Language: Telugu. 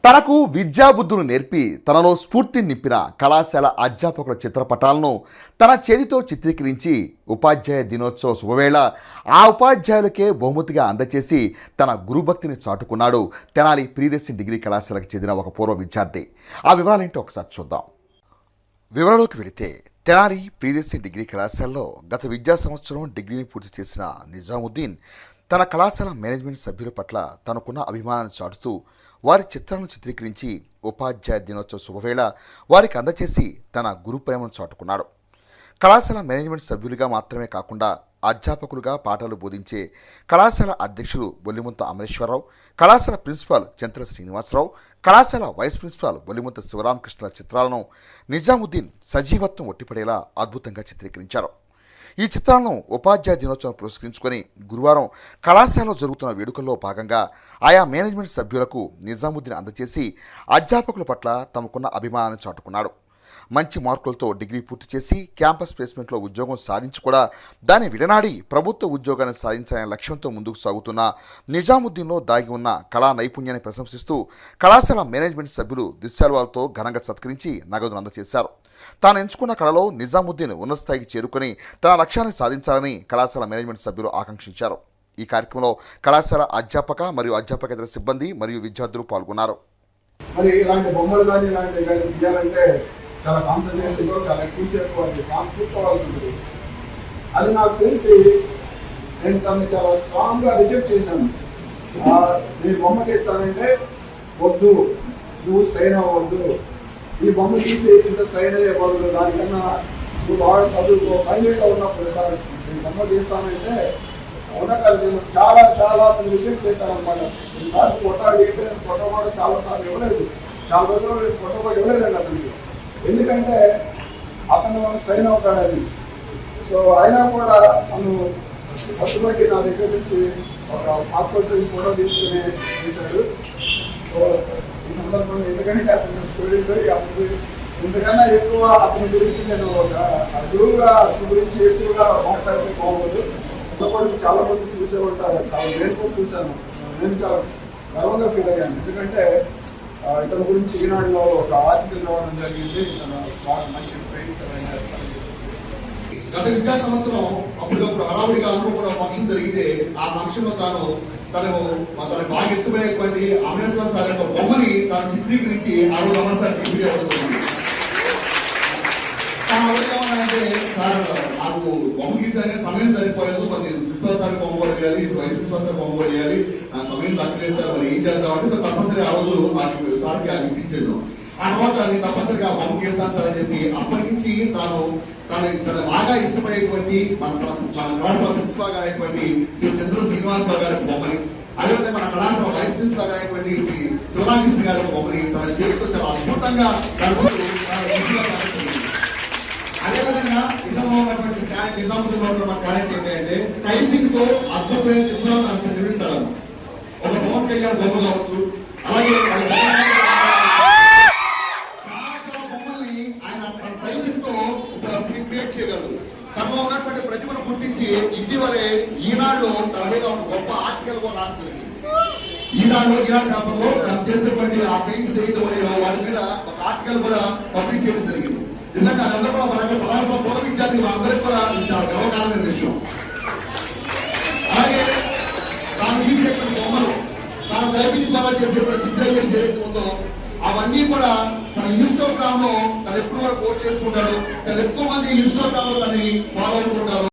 తనకు విద్యాబుద్ధులు నేర్పి తనలో స్ఫూర్తిని నింపిన కళాశాల అధ్యాపకుల చిత్రపటాలను తన చేతితో చిత్రీకరించి ఉపాధ్యాయ దినోత్సవ శుభవేళ ఆ ఉపాధ్యాయులకే బహుమతిగా అందచేసి తన గురుభక్తిని చాటుకున్నాడు తెనాలి ప్రియదర్శిని డిగ్రీ కళాశాలకు చెందిన ఒక పూర్వ విద్యార్థి. ఆ వివరాలేంటో ఒకసారి చూద్దాం. వివరాల్లోకి వెళితే తెనాలి ప్రియదర్శిని డిగ్రీ కళాశాలలో గత విద్యా సంవత్సరం డిగ్రీని పూర్తి చేసిన నిజాముద్దీన్ తన కళాశాల మేనేజ్మెంట్ సభ్యుల పట్ల తనకున్న అభిమానాన్ని చాటుతూ వారి చిత్రాలను చిత్రీకరించి ఉపాధ్యాయ దినోత్సవ శుభవేళ వారికి అందచేసి తన గురు ప్రేమను చాటుకున్నాడు. కళాశాల మేనేజ్మెంట్ సభ్యులుగా మాత్రమే కాకుండా అధ్యాపకులుగా పాఠాలు బోధించే కళాశాల అధ్యక్షులు బొల్లిముంత అమరేశ్వరరావు, కళాశాల ప్రిన్సిపాల్ చెంతల శ్రీనివాసరావు, కళాశాల వైస్ ప్రిన్సిపాల్ బొల్లిముంత శివరామకృష్ణల చిత్రాలను నిజాముద్దీన్ సజీవత్వం ఒట్టిపడేలా అద్భుతంగా చిత్రీకరించారు. ఈ చిత్రాలను ఉపాధ్యాయ దినోత్సవం పురస్కరించుకొని గురువారం కళాశాలలో జరుగుతున్న వేడుకల్లో భాగంగా ఆయా మేనేజ్మెంట్ సభ్యులకు నిజాముద్దీన్ అందజేసి అధ్యాపకుల పట్ల తమకున్న అభిమానాన్ని చాటుకున్నాడు. మంచి మార్కులతో డిగ్రీ పూర్తి చేసి క్యాంపస్ ప్లేస్మెంట్లో ఉద్యోగం సాధించి కూడా దాన్ని విడనాడి ప్రభుత్వ ఉద్యోగాన్ని సాధించాలనే లక్ష్యంతో ముందుకు సాగుతున్న నిజాముద్దీన్లో దాగి ఉన్న కళా నైపుణ్యాన్ని ప్రశంసిస్తూ కళాశాల మేనేజ్మెంట్ సభ్యులు దిశాల్వాలతో ఘనంగా సత్కరించి నగదును అందజేశారు. తాను ఎంచుకున్న కళలో నిజాముద్దీన్ ఉన్నత స్థాయికి చేరుకుని తన లక్ష్యాన్ని సాధించాలని కళాశాల మేనేజ్మెంట్ సభ్యులు ఆకాంక్షించారు. ఈ కార్యక్రమంలో కళాశాల అధ్యాపక మరియు అధ్యాపకేతర సిబ్బంది మరియు విద్యార్థులు పాల్గొన్నారు. మరి ఇలాంటి బొమ్మలు కానీ ఇలాంటి తీయాలంటే చాలా కాన్సన్ట్రేషన్తో చాలా ఎక్కువసేపు కూర్చోవాల్సి ఉంటుంది. అది నాకు తెలిసి నేను తనని చాలా స్ట్రాంగ్గా రిజెక్ట్ చేశాను. నేను బొమ్మకి ఇస్తానంటే వద్దు, నువ్వు స్ట్రైన్ అవ్వద్దు, ఈ బొమ్మ తీసి ఇంత స్ట్రైన్ అయ్యే బదులు దానికన్నా నువ్వు బాగా చదువుకో, ఫైనల్గా ఉన్నప్పుడు సార్ నేను బొమ్మ తీస్తానంటే ఉన్నకాదు. నేను చాలా చాలా రిజెక్ట్ చేశాను అనమాట. ఈసారి ఫోటో అడిగితే నేను ఫోటో కూడా చాలాసార్లు ఇవ్వలేదు, చాలా రోజులు నేను ఫోటో కూడా ఇవ్వలేదండి అతనికి. ఎందుకంటే అతను స్ట్రైన్ అవుతాడని. సో అయినా కూడా తను పట్టుబట్టి నా దగ్గర నుంచి ఒక పాస్పోర్ట్ సైజ్ ఫోటో తీసుకుని చేశాడు. సో ఈ సందర్భంగా ఎందుకంటే అతను స్టూడెంట్, అతను ఇంతకన్నా ఎక్కువ అతని గురించి నేను గురువుగా అతని గురించి ఎక్కువగా మాట్లాడితే బాగోదు. కూడా చాలా మంది చూసే ఉంటారు, చాలా నేను కూడా చూశాను. నేను చాలా గర్వంగా ఫీల్ అయ్యాను. ఎందుకంటే ఇతని గురించి ఈనాడులో ఒక ఆర్టికల్ రావడం జరిగింది. మంచి గత విద్యా సంవత్సరం అప్పటికప్పుడు హడావుడిగా అందరూ కూడా ఫంక్షన్ జరిగితే ఆ ఫంక్షన్ లో తనకు బాగా ఇష్టమైనటువంటి అమరేశ్వర సార్ యొక్క బొమ్మని తాను చిత్రీకరించి ఆ రోజు అమర్ టీవీ అంటే సార్ నాకు బొమ్మ గీసే సమయం సరిపోలేదు, మరి ప్రిన్సిపల్ సార్ బొమ్మ కూడా చేయాలి, వైస్ ప్రిన్సిపల్ సార్ బొమ్మ కూడా చేయాలి, నా సమయం దక్కలేదు సార్, మరి ఏం చేద్దామంటే సార్ తప్పనిసరి ఆ రోజు సార్కి అది ఇప్పించేద్దాం. ఆ తర్వాత నేను తప్పనిసరిగా బొమ్మ గీస్తాను సార్ అని చెప్పి అప్పటి నుంచి తన బాగా ఇష్టపడేటువంటి మన కళాశాల ప్రిన్సిపాల్ గా అయినటువంటి శ్రీ చంద్ర శ్రీనివాసరావు గారి బొమ్మని, అదేవిధంగా మన కళాశాల వైస్ ప్రిన్సిపాల్ గా అయినటువంటి శ్రీ శివరామకృష్ణ గారి బొమ్మని తన చేతితో చాలా అద్భుతంగా అదేవిధంగా నిజంలో ఉన్నటువంటి నిజాముద్దీన్ మన టాలెంట్ ఏంటంటే టైపింగ్ తో అద్భుతమైన చిత్రాలు తను నిర్మిస్తాడు. ఒక పవన్ కళ్యాణ్ బొమ్మ కావచ్చు, అలాగే బొమ్మల్ని ఆయన టైపింగ్ తో క్రియేట్ చేయగలరు. తనలో ఉన్నటువంటి ప్రతిభను గుర్తించి ఇటీవలే ఈనాడులో తన మీద ఒక గొప్ప ఆర్టికల్ కూడా రావడం జరిగింది. ఈనాడు పేపర్లో తను చేసేటువంటి ఆ పెయింట్స్ ఏదైతే ఉన్నాయో వాటి మీద ఒక ఆర్టికల్ కూడా పబ్లిష్ చేయడం జరిగింది. నిజంగా అదంతా కూడా మన కళాశాల పూర్వ విద్యార్థి మనందరికీ కూడా చాలా గర్వకారమైన విషయం. అలాగే తాను తీసేటువంటి బొమ్మలు, తాను టైపింగ్ ద్వారా చేసేటువంటి పిక్చరైజేషన్ ఏదైతే ఉందో అవన్నీ కూడా తన ఇన్స్టాగ్రామ్ లో తను ఎప్పుడు కూడా పోస్ట్ చేస్తుంటాడు. చాలా ఎక్కువ మంది ఇన్స్టాగ్రామ్ లో తనని ఫాలో అవుతుంటారు.